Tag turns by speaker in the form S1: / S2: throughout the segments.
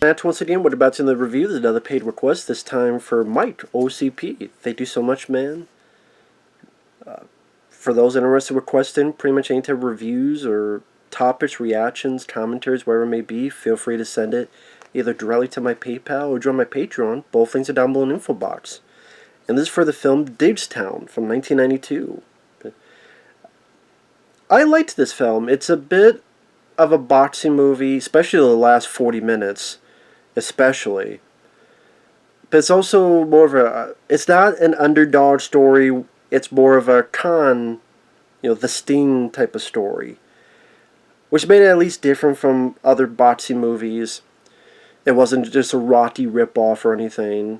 S1: Matt, once again, we're about to the review. There's another paid request, this time for Mike, OCP. Thank you so much, man. For those interested in requesting pretty much any type of reviews or topics, reactions, commentaries, whatever it may be, feel free to send it either directly to my PayPal or join my Patreon. Both links are down below in the info box. And this is for the film Diggstown from 1992. I liked this film. It's a bit of a boxing movie, especially the last 40 minutes. Especially. But it's also more of a... It's not an underdog story. It's more of a the Sting type of story. Which made it at least different from other boxing movies. It wasn't just a Rocky ripoff or anything.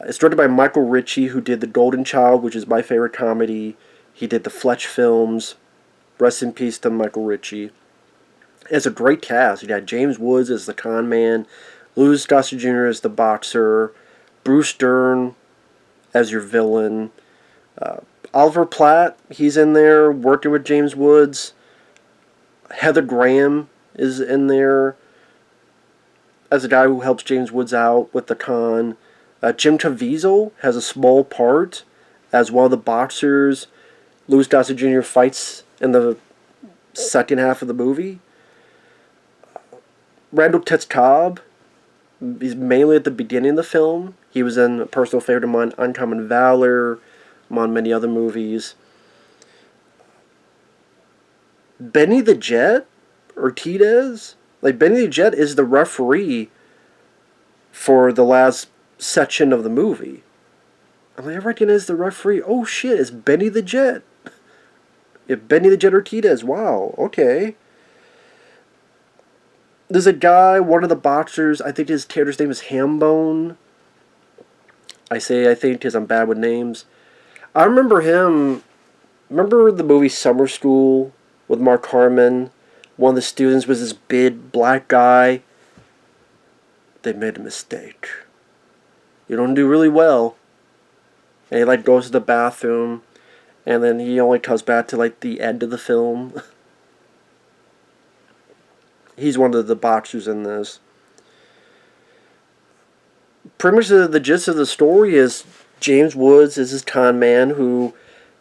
S1: It's directed by Michael Ritchie, who did The Golden Child, which is my favorite comedy. He did the Fletch films. Rest in peace to Michael Ritchie. It's a great cast. You got James Woods as the con man, Louis Gossett Jr. as the boxer, Bruce Dern as your villain, Oliver Platt, he's in there working with James Woods. Heather Graham is in there as a guy who helps James Woods out with the con. Jim Caviezel has a small part as one of the boxers Louis Gossett Jr. fights in the second half of the movie. Randall Cobb, he's mainly at the beginning of the film. He was in a personal favorite of mine, Uncommon Valor, among many other movies. Benny the Jet, Ortiz, Benny the Jet is the referee for the last section of the movie. I'm like, I recognize the referee. Oh shit, it's Benny the Jet. Yeah, Benny the Jet Ortiz. Wow, okay. There's a guy, one of the boxers, I think his character's name is Hambone. I think because I'm bad with names. I remember him, remember the movie Summer School with Mark Harmon? One of the students was this big black guy. They made a mistake. You don't do really well. And he goes to the bathroom, and then he only comes back to the end of the film. He's one of the boxers in this. Pretty much the gist of the story is James Woods is this con man who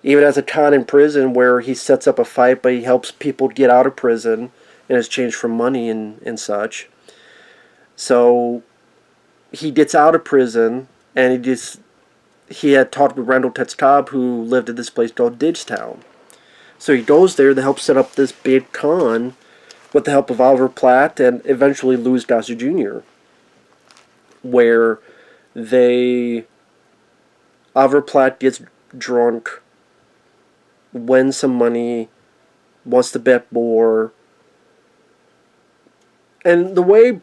S1: even has a con in prison where he sets up a fight, but he helps people get out of prison in exchange for money and such. So he gets out of prison, and he had talked with Randall Cobb, who lived at this place called Diggstown. So he goes there to help set up this big con with the help of Oliver Platt and eventually Louis Gossett Jr., where Oliver Platt gets drunk, wins some money, wants to bet more, and the way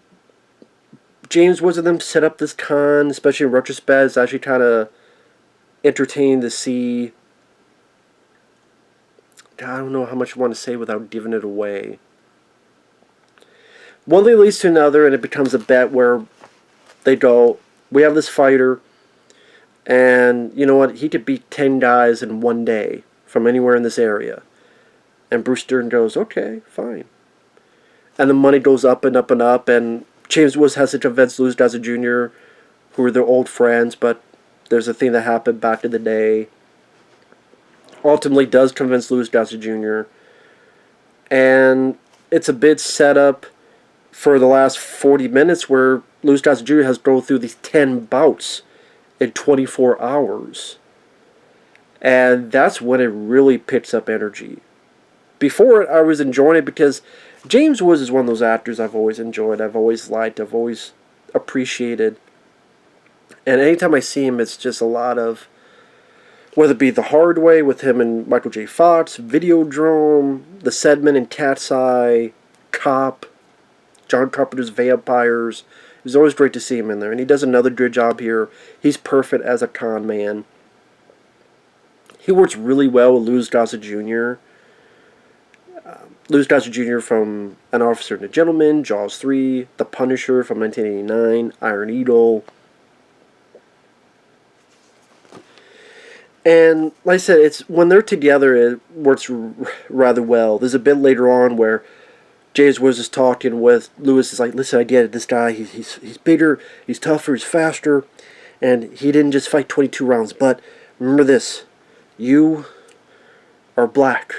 S1: James Woods and them set up this con, especially in retrospect, is actually kind of entertaining to see. God, I don't know how much I want to say without giving it away. One thing leads to another, and it becomes a bet where they go, we have this fighter, and you know what, he could beat 10 guys in one day from anywhere in this area. And Bruce Dern goes, okay, fine. And the money goes up and up and up, and James Woods has to convince Louis Gossett Jr., who are their old friends, but there's a thing that happened back in the day. Ultimately does convince Louis Gossett Jr., and it's a bit set up for the last 40 minutes where Louis Gossett Jr. has to go through these 10 bouts in 24 hours. And that's when it really picks up energy. Before it, I was enjoying it because James Woods is one of those actors I've always enjoyed, I've always liked, I've always appreciated. And anytime I see him, it's just a lot of, whether it be The Hard Way with him and Michael J. Fox, Videodrome, The Sedman and Cat's Eye, Cobb, John Carpenter's Vampires. It was always great to see him in there, and he does another good job here. He's perfect as a con man. He works really well with Louis Gossett Jr. Louis Gossett Jr. from An Officer and a Gentleman, Jaws 3, The Punisher from 1989, Iron Eagle. And like I said, when they're together, it works rather well. There's a bit later on where James Woods is talking with Lewis. Is like, listen, I get it. This guy, he's bigger, he's tougher, he's faster, and he didn't just fight 22 rounds. But remember this, you are black.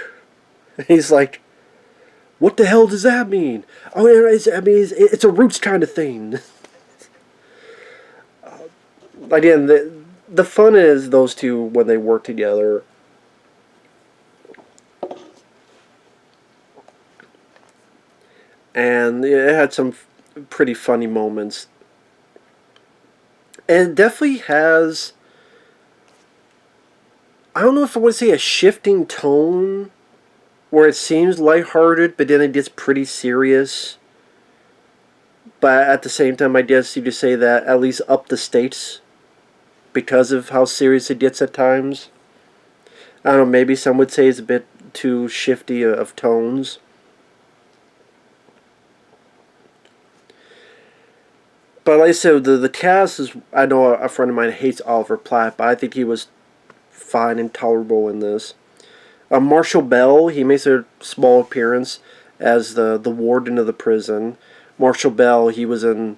S1: And he's like, what the hell does that mean? Oh, it's a roots kind of thing. Again, the fun is those two when they work together. And it had some pretty funny moments. And it definitely has, I don't know if I want to say a shifting tone, where it seems lighthearted, but then it gets pretty serious. But at the same time, I guess you could say that at least up the stakes because of how serious it gets at times. I don't know, maybe some would say it's a bit too shifty of tones. But like I said, the cast is, I know a friend of mine hates Oliver Platt, but I think he was fine and tolerable in this. Marshall Bell, he makes a small appearance as the warden of the prison. Marshall Bell, he was in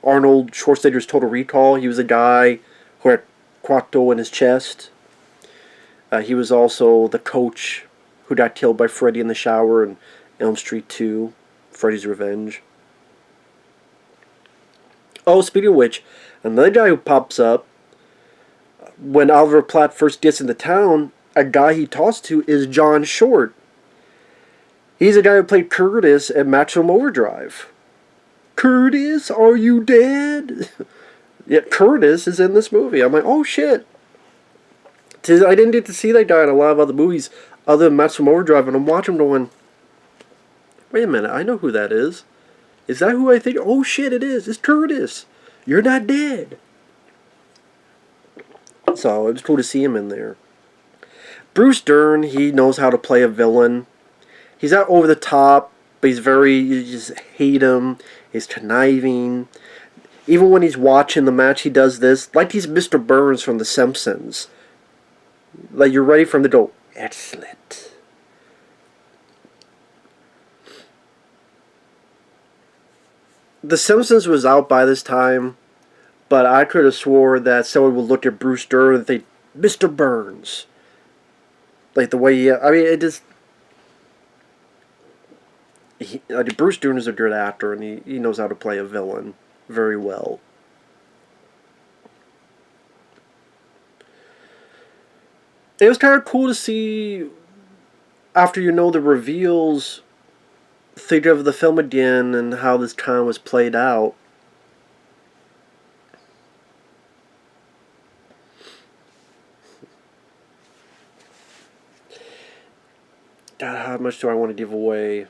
S1: Arnold Schwarzenegger's Total Recall. He was a guy who had Quato in his chest. He was also the coach who got killed by Freddy in the shower in Elm Street 2, Freddy's Revenge. Oh, speaking of which, another guy who pops up when Oliver Platt first gets into town, a guy he talks to is John Short. He's a guy who played Curtis at Maximum Overdrive. Curtis, are you dead? Yeah, Curtis is in this movie. I'm like, oh shit. I didn't get to see that guy in a lot of other movies other than Maximum Overdrive, and I'm watching going, wait a minute, I know who that is. Is that who I think? Oh shit, it is. It's Curtis. You're not dead. So it was cool to see him in there. Bruce Dern, he knows how to play a villain. He's not over the top, but he's very, you just hate him. He's conniving. Even when he's watching the match, he does this. Like he's Mr. Burns from The Simpsons. Like you're ready for him to go, excellent. The Simpsons was out by this time, but I could have swore that someone would look at Bruce Dern and think, Mr. Burns. Like the way he, I mean, it just, Bruce Dern is a good actor, and he knows how to play a villain very well. It was kind of cool to see, after you know the reveals, think of the film again and how this time was played out. God, how much do I want to give away?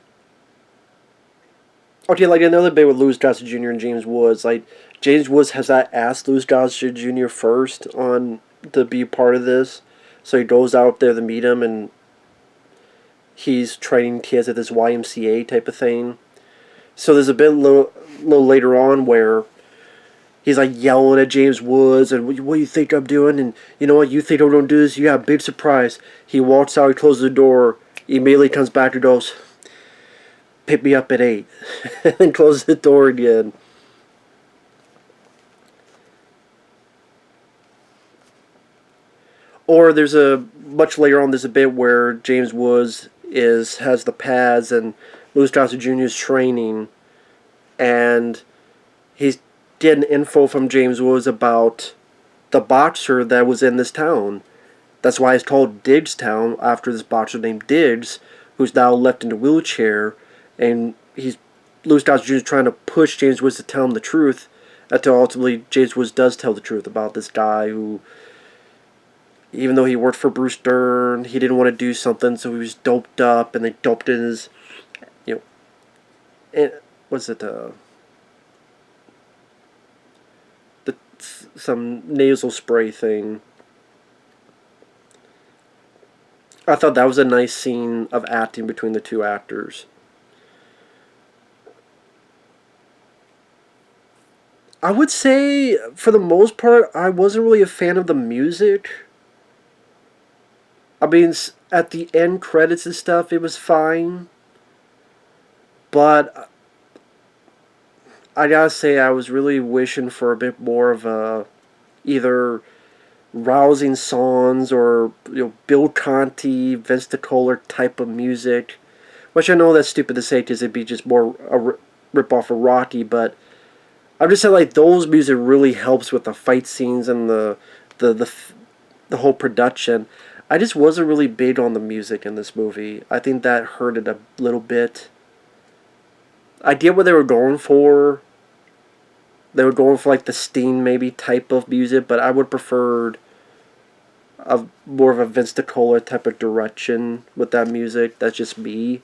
S1: Okay, like another bit with Louis Gossett Jr. and James Woods. Like, James Woods has not asked Louis Gossett Jr. first to be part of this. So he goes out there to meet him, and he's training kids at this YMCA type of thing. So there's a bit little later on where he's like yelling at James Woods, and what do you think I'm doing? And you know what, you think I'm going to do this? You got a big surprise. He walks out, he closes the door, he immediately comes back and goes, pick me up at 8. And then closes the door again. Or there's a, much later on, there's a bit where James Woods has the pads and Louis Gossett Jr. is training, and he's getting info from James Woods about the boxer that was in this town. That's why it's called Diggstown, after this boxer named Diggs, who's now left in a wheelchair, and Louis Gossett Jr. is trying to push James Woods to tell him the truth, until ultimately James Woods does tell the truth about this guy who, even though he worked for Bruce Dern, he didn't want to do something, so he was doped up, and they doped in his, some nasal spray thing. I thought that was a nice scene of acting between the two actors. I would say, for the most part, I wasn't really a fan of the music. I mean, at the end credits and stuff, it was fine. But I gotta say, I was really wishing for a bit more of a either rousing songs or Bill Conti, Vince DiCola type of music. Which I know that's stupid to say because it'd be just more a rip off of Rocky, but I'm just saying like those music really helps with the fight scenes and the the, the whole production. I just wasn't really big on the music in this movie. I think that hurt it a little bit. I get what they were going for. They were going for like the Sting maybe type of music, but I would preferred a more of a Vince DiCola type of direction with that music. That's just me.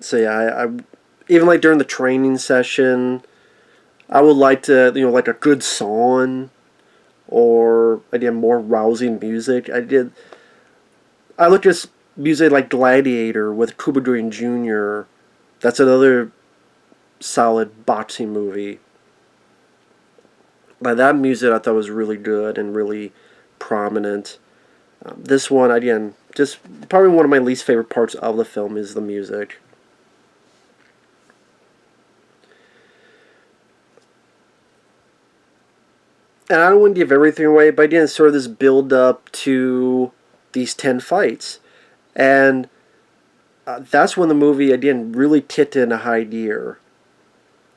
S1: So yeah, I even like during the training session, I would like to like a good song or again more rousing music. I look at music like Gladiator with Cuba Gooding Jr. That's another solid boxing movie. Like that music I thought was really good and really prominent. This one again, just probably one of my least favorite parts of the film is the music. And I don't want to give everything away, but again, it's sort of this build up to these 10 fights. And that's when the movie, again, really kicked in a high gear.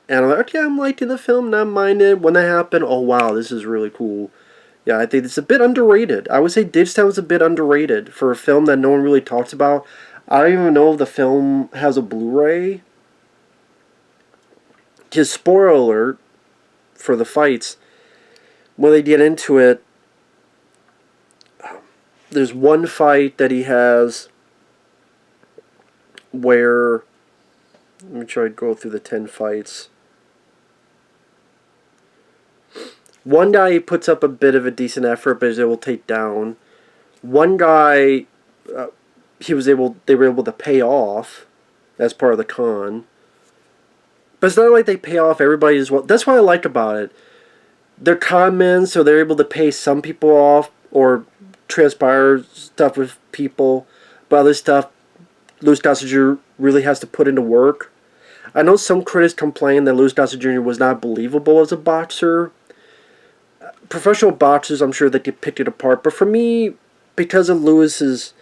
S1: And I'm like, okay, I'm liking the film, not minded. When that happened, oh wow, this is really cool. Yeah, I think it's a bit underrated. I would say Diggstown is a bit underrated for a film that no one really talks about. I don't even know if the film has a Blu-ray. Just spoiler alert for the fights. When they get into it, there's one fight that he has where, let me try to go through the 10 fights. One guy puts up a bit of a decent effort, but is able to take down. One guy, they were able to pay off as part of the con. But it's not like they pay off everybody as well. That's what I like about it. They're con men, so they're able to pay some people off or transpire stuff with people. But other stuff, Louis Gossett Jr. really has to put into work. I know some critics complain that Louis Gossett Jr. was not believable as a boxer. Professional boxers, I'm sure they could pick it apart. But for me, because of Louis's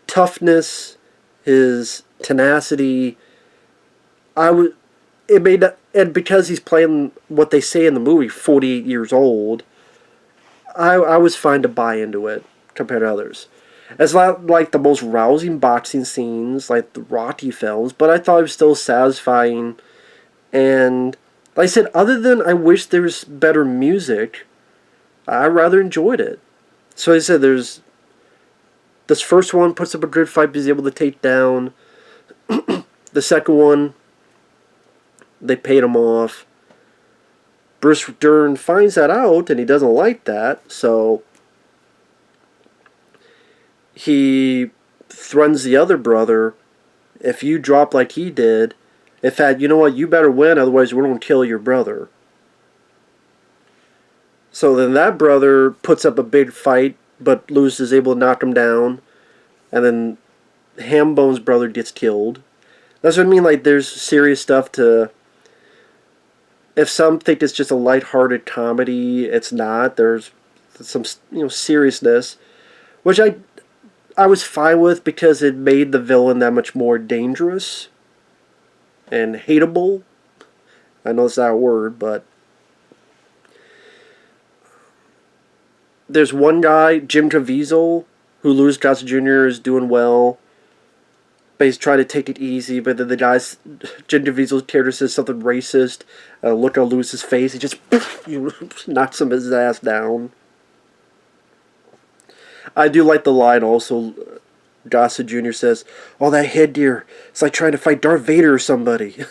S1: toughness, his tenacity, and because he's playing what they say in the movie, 48 years old, I was fine to buy into it compared to others. It's not like the most rousing boxing scenes like the Rocky films, but I thought it was still satisfying. And like I said, other than I wish there was better music, I rather enjoyed it. So like I said, there's this first one puts up a good fight because he's able to take down. The second one, they paid him off. Bruce Dern finds that out and he doesn't like that, so he threatens the other brother, if you drop like he did, in fact, you know what, you better win, otherwise we're going to kill your brother. So then that brother puts up a big fight, but Lewis is able to knock him down, and then Hambone's brother gets killed. That's what I mean, like, there's serious stuff to... If some think it's just a lighthearted comedy, it's not. There's some seriousness, which I was fine with because it made the villain that much more dangerous and hateable. I know it's not a word, but there's one guy, Jim Caviezel, who Louis Gossett Jr. is doing well. But he's trying to take it easy, but then Jim Caviezel's character says something racist. Look at Lewis's face, he just knocks his ass down. I do like the line also, Gossett Jr. says, "Oh, that headgear, it's like trying to fight Darth Vader or somebody."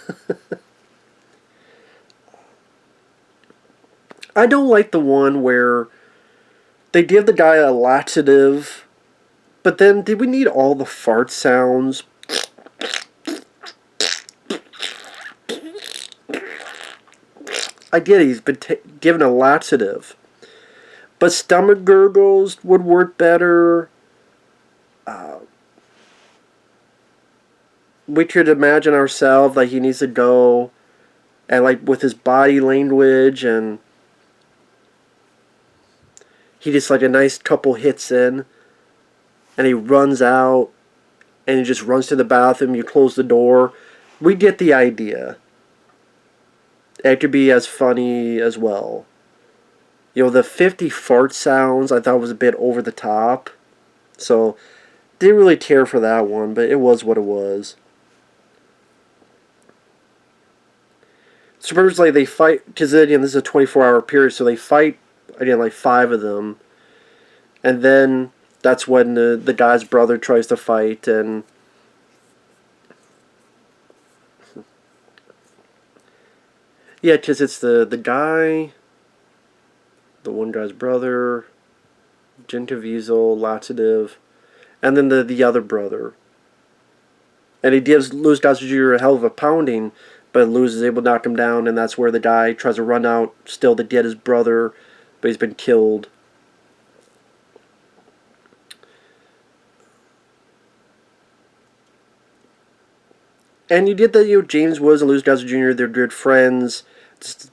S1: I don't like the one where they give the guy a laxative, but then did we need all the fart sounds? I get it, he's been given a laxative. But stomach gurgles would work better. we could imagine ourselves like he needs to go, and like with his body language, and he just like a nice couple hits in, and he runs out, and he just runs to the bathroom. You close the door. We get the idea. It could be as funny as well. You know, the 50 fart sounds I thought was a bit over the top. So, didn't really care for that one, but it was what it was. So, pretty much like they fight, because again, this is a 24-hour period, so they fight, again, like 5 of them. And then that's when the guy's brother tries to fight, and yeah, because it's the guy, the one guy's brother, Gentavizel, Laxative, and then the other brother. And he gives Louis Gossett Jr. a hell of a pounding, but Louis is able to knock him down, and that's where the guy tries to run out still to get his brother, but he's been killed. And you did that, James Woods and Louis Gossett Jr., they're good friends.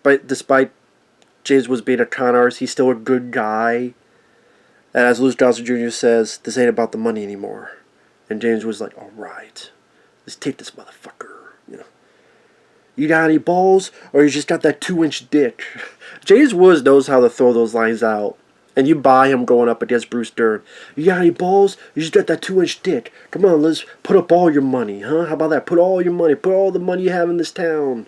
S1: Despite James Woods being a con artist, he's still a good guy. And as Louis Gossett Jr. says, this ain't about the money anymore. And James was like, alright, let's take this motherfucker. You got any balls, or you just got that 2-inch dick? James Woods knows how to throw those lines out. And you buy him going up against Bruce Dern. You got any balls? You just got that 2-inch dick. Come on, let's put up all your money, huh? How about that? Put all your money. Put all the money you have in this town.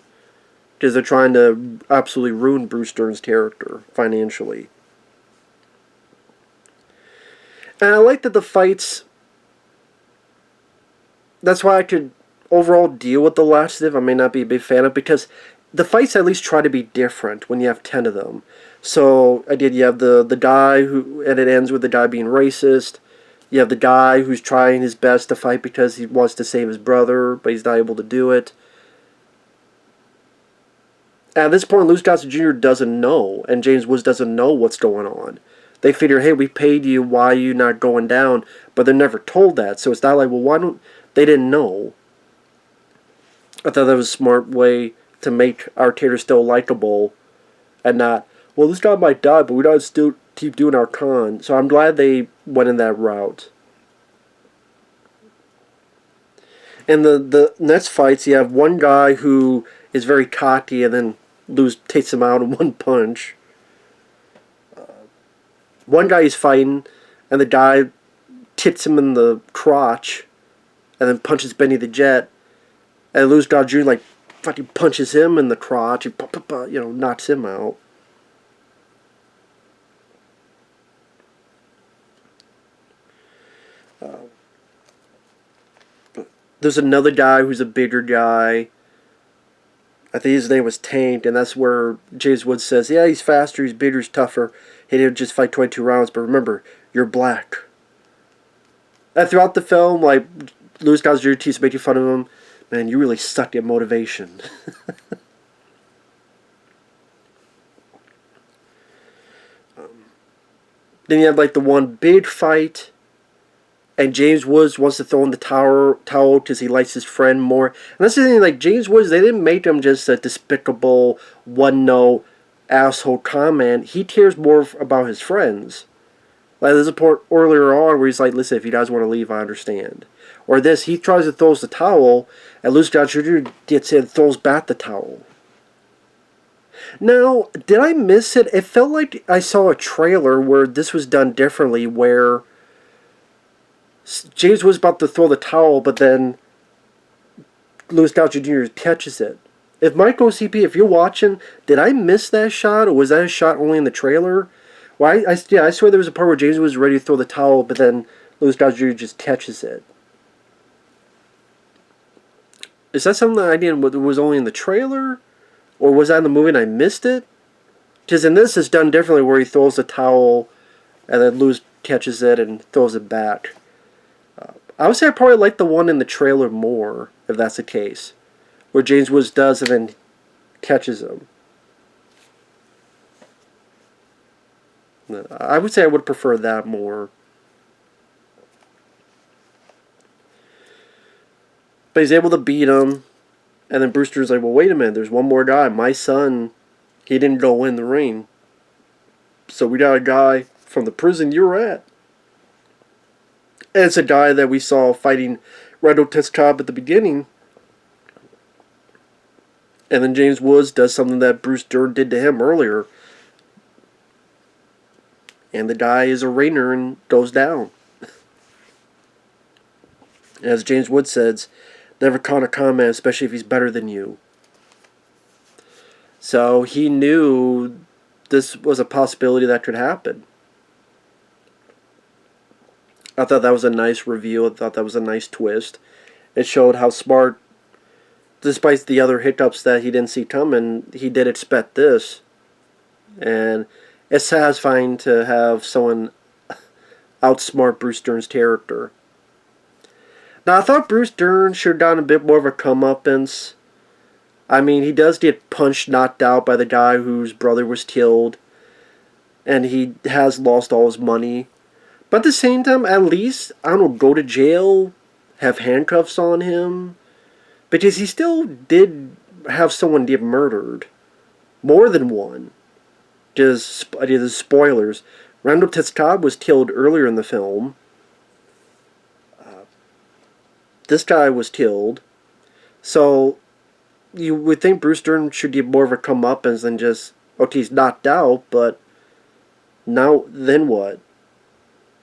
S1: Because they're trying to absolutely ruin Bruce Dern's character financially. And I like that the fights... That's why I could overall deal with the laxative. I may not be a big fan of, because the fights at least try to be different when you have 10 of them. So, you have the guy who, and it ends with the guy being racist. You have the guy who's trying his best to fight because he wants to save his brother, but he's not able to do it. At this point, Louis Gossett Jr. doesn't know, and James Woods doesn't know what's going on. They figure, hey, we paid you, why are you not going down? But they're never told that, so it's not like, well, why don't... They didn't know. I thought that was a smart way to make our characters still likable, and not, well, this guy might die, but we gotta still keep doing our con. So I'm glad they went in that route. In the next fights, you have one guy who is very cocky, and then takes him out in one punch. One guy is fighting, and the guy hits him in the crotch, and then punches Benny the Jet, and Louis Gossett Jr. like fucking punches him in the crotch, and knocks him out. There's another guy who's a bigger guy. I think his name was Tank, and that's where James Woods says, yeah, he's faster, he's bigger, he's tougher. He didn't just fight 22 rounds, but remember, you're black. And throughout the film, like, Louis Gossett Jr. keeps making fun of him. Man, you really suck at motivation. Then you have, like, the one big fight, and James Woods wants to throw in the towel because he likes his friend more. And that's the thing, like, James Woods, they didn't make him just a despicable, one-note asshole comment. He cares more about his friends. Like, there's a part earlier on where he's like, listen, if you guys want to leave, I understand. Or this, he tries to throw the towel, and Louis Gossett Jr. gets in and throws back the towel. Now, did I miss it? It felt like I saw a trailer where this was done differently, where James was about to throw the towel, but then Louis Gossett Jr. catches it. If Michael CP, if you're watching, did I miss that shot, or was that a shot only in the trailer? Well, I swear there was a part where James was ready to throw the towel, but then Louis Gossett Jr. just catches it. Is that something that I didn't, was only in the trailer? Or was that in the movie and I missed it? Because in this, it's done differently, where he throws the towel, and then Louis catches it and throws it back. I would say I probably like the one in the trailer more, if that's the case. Where James Woods does and then catches him. I would say I would prefer that more. But he's able to beat him. And then Brewster's like, well, wait a minute. There's one more guy. My son, he didn't go in the ring. So we got a guy from the prison you were at. And it's a guy that we saw fighting Randall Cobb at the beginning. And then James Woods does something that Bruce Dern did to him earlier. And the guy is a ringer and goes down. As James Woods says, never count a comment, especially if he's better than you. So he knew this was a possibility that could happen. I thought that was a nice reveal. I thought that was a nice twist. It showed how smart, despite the other hiccups that he didn't see coming, he did expect this. And it's satisfying to have someone outsmart Bruce Dern's character. Now, I thought Bruce Dern should have gotten a bit more of a comeuppance. I mean, he does get punched, knocked out by the guy whose brother was killed. And he has lost all his money. But at the same time, at least, I don't know, go to jail, have handcuffs on him. Because he still did have someone get murdered. More than one. Just spoilers. Randall Cobb was killed earlier in the film. This guy was killed. So, you would think Bruce Dern should get more of a comeuppance than just, okay, he's knocked out, but now, then what?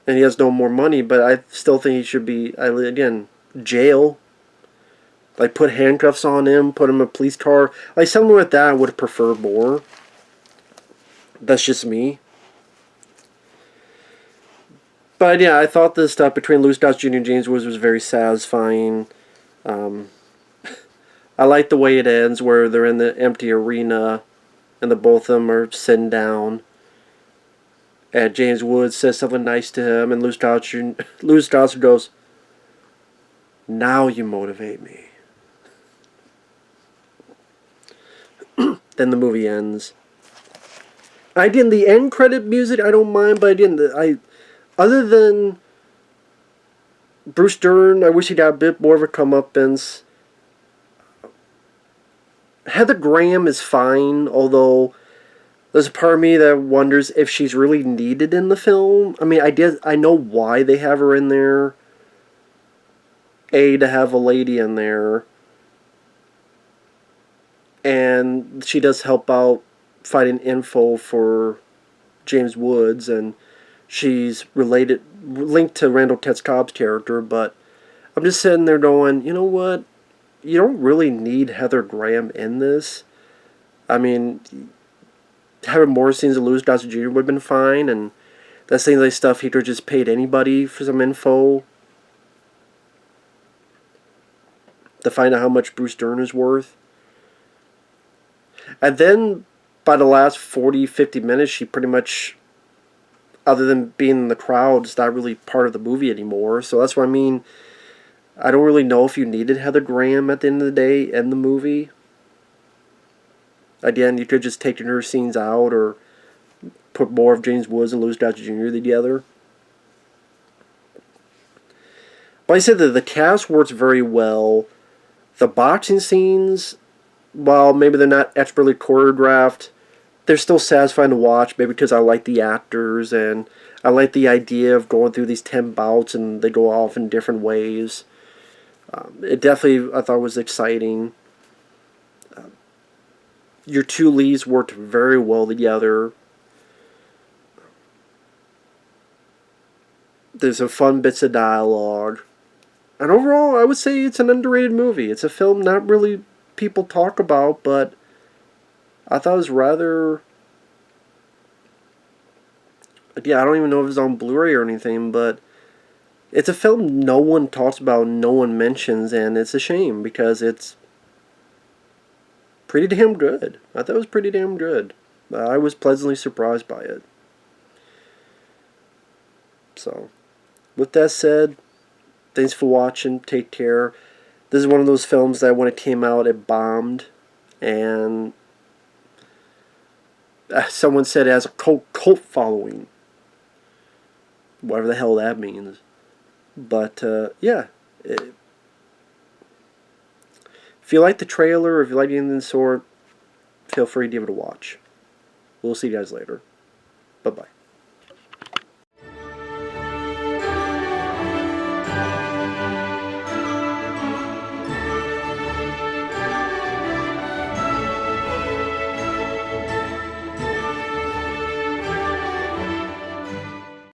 S1: And he has no more money, but I still think he should be, again, jail. Like, put handcuffs on him, put him in a police car. Like, something like that I would have preferred more. That's just me. But yeah, I thought this stuff between Gossett Jr. and James Woods was very satisfying. I like the way it ends, where they're in the empty arena, and the both of them are sitting down. And James Woods says something nice to him, and Gossett goes, "Now you motivate me." Then the movie ends. Again, the end credit music I don't mind, but again, other than Bruce Dern, I wish he got a bit more of a comeuppance. Heather Graham is fine, although there's a part of me that wonders if she's really needed in the film. I mean, I know why they have her in there. To have a lady in there. And she does help out fighting info for James Woods, and she's linked to Randall Cobb's character, but I'm just sitting there going, you know what? You don't really need Heather Graham in this. I mean, having more scenes of Gossett Jr. would have been fine, and that seems like stuff he could have just paid anybody for some info to find out how much Bruce Dern is worth. And then, by the last 40, 50 minutes, she pretty much, other than being in the crowd, is not really part of the movie anymore. So that's what I mean. I don't really know if you needed Heather Graham at the end of the day in the movie. Again, you could just take her scenes out or put more of James Woods and Gossett Jr. together. But like I said, the cast works very well. The boxing scenes, while maybe they're not expertly choreographed, they're still satisfying to watch, maybe because I like the actors and I like the idea of going through these 10 bouts and they go off in different ways. It definitely, I thought, was exciting. Your two leads worked very well together. There's some fun bits of dialogue. And overall, I would say it's an underrated movie. It's a film not really people talk about, but I thought it was rather... Yeah, I don't even know if it's on Blu-ray or anything, but it's a film no one talks about, no one mentions, and it's a shame because it's pretty damn good. I thought it was pretty damn good. I was pleasantly surprised by it. So, with that said, thanks for watching. Take care. This is one of those films that when it came out, it bombed. And someone said it has a cult following. Whatever the hell that means. But, yeah. If you like the trailer or if you like anything of the sort, feel free to give it a watch. We'll see you guys later. Bye-bye.